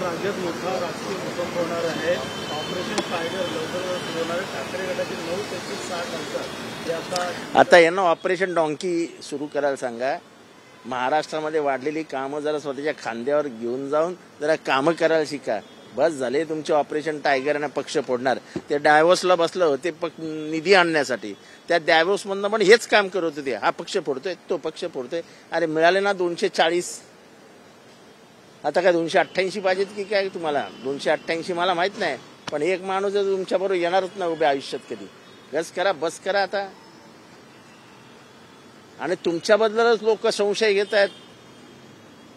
राज्यात मोठा राजकीय भूकंप होणार आहे। ऑपरेशन टायगर लवकरच सुरू होणार आहे। ठाकरे गटाचे 9 पैकी 60 आमदार आता यांना ऑपरेशन डॉंकी सुरू करायला सांगा। महाराष्ट्रामध्ये वाढलेली कामं जरा स्वतःच्या खांद्यावर घेऊन जाऊन जरा कामं करायला शिका। बस झाले तुमचे ऑपरेशन टायगर आणि पक्ष फोडणार। ते डायव्होर्सला बसलं होते निधी आणण्यासाठी, त्या डायव्होर्समधनं पण हेच काम करत होते। हा पक्ष फोडतोय, तो पक्ष फोडतोय। अरे मिळाले ना 240, आता काय 288 पाहिजेत की काय तुम्हाला? 288 मला माहित नाही, पण एक माणूस तुमच्या बरोबर येणारच ना उभ्या आयुष्यात कधी। गस करा, बस करा आता। आणि तुमच्याबद्दलच लोक संशय घेत आहेत।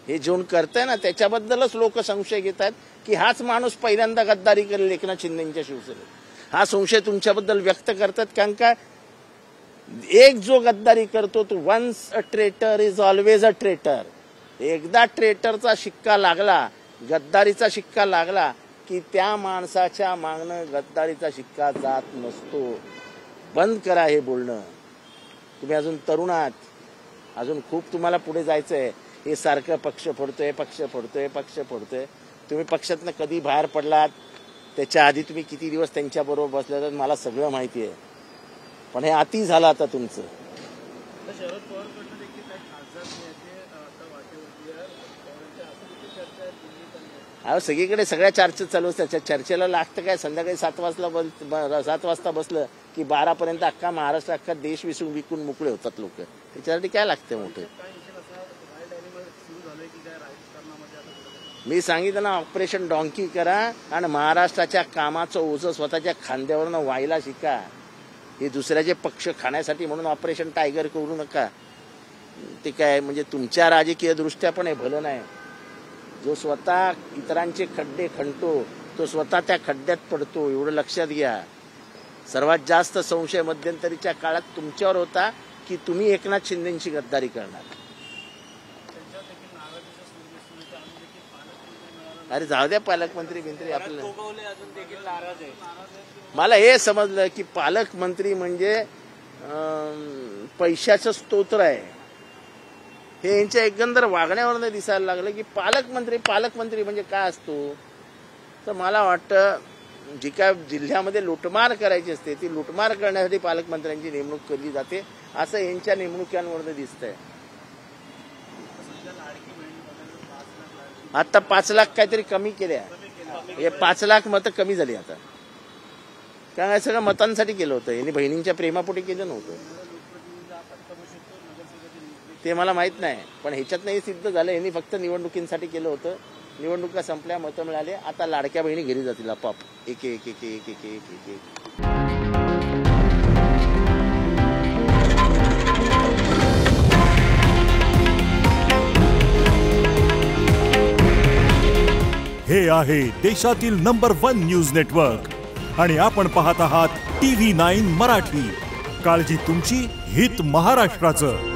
हे जोन करताय ना त्याच्याबद्दलच लोक संशय घेत आहेत की हाच माणूस पहिल्यांदा गद्दारी करेल एकनाथ शिंदेच्या शिवसेनेत। हा संशय तुमच्याबद्दल व्यक्त करतात, कारण का एक जो गद्दारी करतो तो once a traitor is always a traitor. एकदा ट्रेटरचा शिक्का लागला, गद्दारीचा शिक्का लागला की त्या माणसाच्या मागणं गद्दारीचा शिक्का जात नसतो। बंद करा हे बोलणं। तुम्ही अजून तरुण आहात, अजून खूप तुम्हाला पुढे जायचंय। हे सारखं पक्ष फोडतोय, पक्ष फोडतोय, पक्ष फोडतोय। तुम्ही पक्षातनं कधी बाहेर पडलात, त्याच्या आधी तुम्ही किती दिवस त्यांच्या बरोबर बसले तर मला सगळं माहिती आहे, पण हे अति झालं आता तुमचं। शरद पवारकडनं देखील काही खासदार नेते आता वाटेवरती आहेत। पवारांच्या असं किती चर्चा आहे? अहो सगळीकडे सगळ्या चर्चा चालू असतात। चर्चेला लागतं काय? संध्याकाळी 7 वाजता बसलं की 12 पर्यंत अख्खा महाराष्ट्र, अख्खा देश विकून मोकळे होतात लोक। त्याच्यासाठी काय लागतं मोठं? मी सांगितलं ना, ऑपरेशन डॉंकी करा आणि महाराष्ट्राच्या कामाचं ओझं स्वतःच्या खांद्यावरनं व्हायला शिका। हे दुसऱ्याचे पक्ष खाण्यासाठी म्हणून ऑपरेशन टायगर करू नका। ते काय म्हणजे तुमच्या राजकीय दृष्ट्या पण हे भलं नाही। जो स्वतः इतरांचे खड्डे खणतो तो स्वतः त्या खड्ड्यात पडतो, एवढं लक्षात घ्या। सर्वात जास्त संशय मध्यंतरीच्या काळात तुमच्यावर होता की तुम्ही एकनाथ शिंदेची गद्दारी करणार। अरे जाऊ द्या पालकमंत्री बिंत्री आपलं। मला हे समजलं की पालकमंत्री म्हणजे पैशाचं स्तोत्र आहे। हे यांच्या एकंदर वागण्यावरनं दिसायला लागलं की पालकमंत्री म्हणजे काय असतो। तर मला वाटतं जी काय जिल्ह्यामध्ये लुटमार करायची असते ती लुटमार करण्यासाठी पालकमंत्र्यांची नेमणूक केली जाते, असं यांच्या नेमणुकांवरनं दिसतंय। आता 5 लाख काहीतरी कमी केल्या, हे 5 लाख मतं कमी झाली आता। काय सगळं मतांसाठी केलं होतं, यांनी बहिणींच्या प्रेमापोटी केलं नव्हतं। ते मला माहित नाही, पण ह्याच्यात नाही सिद्ध झालं। यांनी फक्त निवडणुकींसाठी केलं होतं। निवडणुका संपल्या, मतं मिळाले, आता लाडक्या बहिणी घरी जातील आपाप एक एक एक एक एक एक एक। हे आहे देशातील नंबर 1 न्यूज नेटवर्क आणि आपण पाहत आहात TV9 मराठी। काळजी तुमची, हित महाराष्ट्राचं।